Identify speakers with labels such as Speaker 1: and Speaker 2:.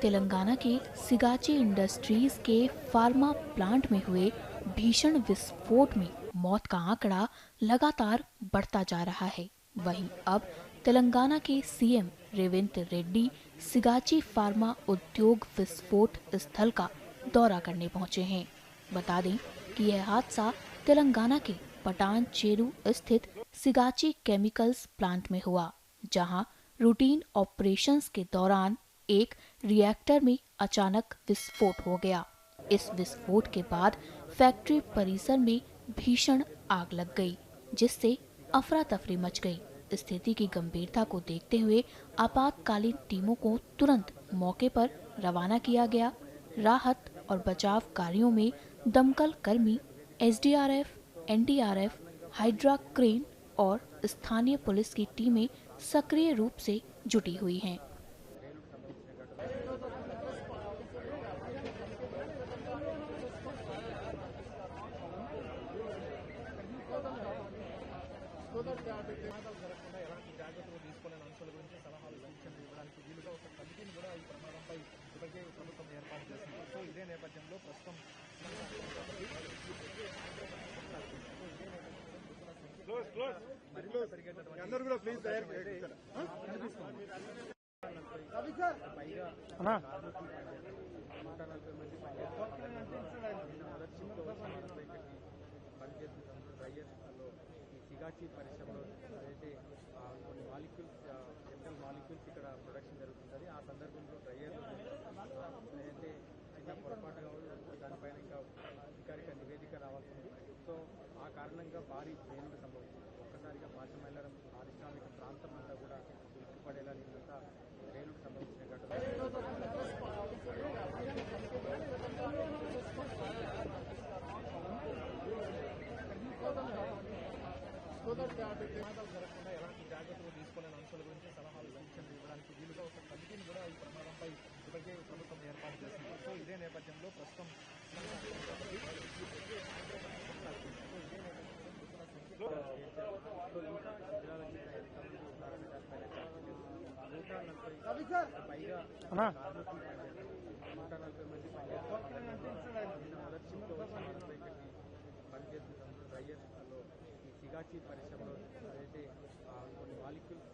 Speaker 1: तेलंगाना के सिगाची इंडस्ट्रीज के pharma plant में हुए भीषण विस्फोट में मौत का आंकड़ा लगातार बढ़ता जा रहा है। वहीं अब तेलंगाना के सीएम रेवंत रेड्डी सिगाची फार्मा उद्योग विस्फोट स्थल का दौरा करने पहुंचे हैं। बता दें कि यह हादसा तेलंगाना के पटान चेरू स्थित सिगाची केमिकल्स प्लांट में हुआ, जहां रूटीन ऑपरेशंस के दौरान एक रिएक्टर में अचानक विस्फोट हो गया। इस विस्फोट के बाद फैक्ट्री परिसर में भीषण आग लग गई, जिससे अफरा तफरी मच गई। स्थिति की गंभीरता को देखते हुए आपातकालीन टीमों को तुरंत मौके पर रवाना किया गया। राहत और बचाव कार्यों में दमकल कर्मी, एसडीआरएफ, एनडीआरएफ, हाइड्रा क्रेन और स्थानीय पुलिस की टीमें सक्रिय रूप से जुटी हुई हैं।
Speaker 2: అందరూ కూడా ప్లీజ్ తయారు సిగాచి పరిశ్రమలో ఏదైతే కొన్ని మాలిక్యూల్స్ కెమికల్ మాలిక్యూల్స్ ఇక్కడ ప్రొడక్షన్ జరుగుతుంది. ఆ సందర్భంలో డ్రైయర్ ఏదైతే చిన్న పొరపాటుగా దానిపైన ఇంకా అధికారిక నివేదిక రావాల్సి ఉంది. సో ఆ కారణంగా భారీ పేలుడు సంభవించింది. ఒక్కసారిగా పాశమైలారం పారిశ్రామిక ప్రాంతం అంతా కూడా ఉలిక్కిపడేలా నిన్నంతా పేలుడు సంభవించిన ఘటన. జరగకుండా ఎలాంటి జాగ్రత్తలు తీసుకోలేని అంశాల గురించి సలహాలు సూచనలు ఇవ్వడానికి వీలుగా ఒక కమిటీని కూడా ఈ ప్రమాదంపై ఇప్పటికే ప్రభుత్వం ఏర్పాటు చేసింది. సో ఇదే నేపథ్యంలో ప్రస్తుతం పైగా 140 మంది పనిచేస్తున్న డ్రైయర్స్లో ఈ సిగాచి పరిశ్రమలో ఏదైతే కొన్ని మాలిక్యూల్స్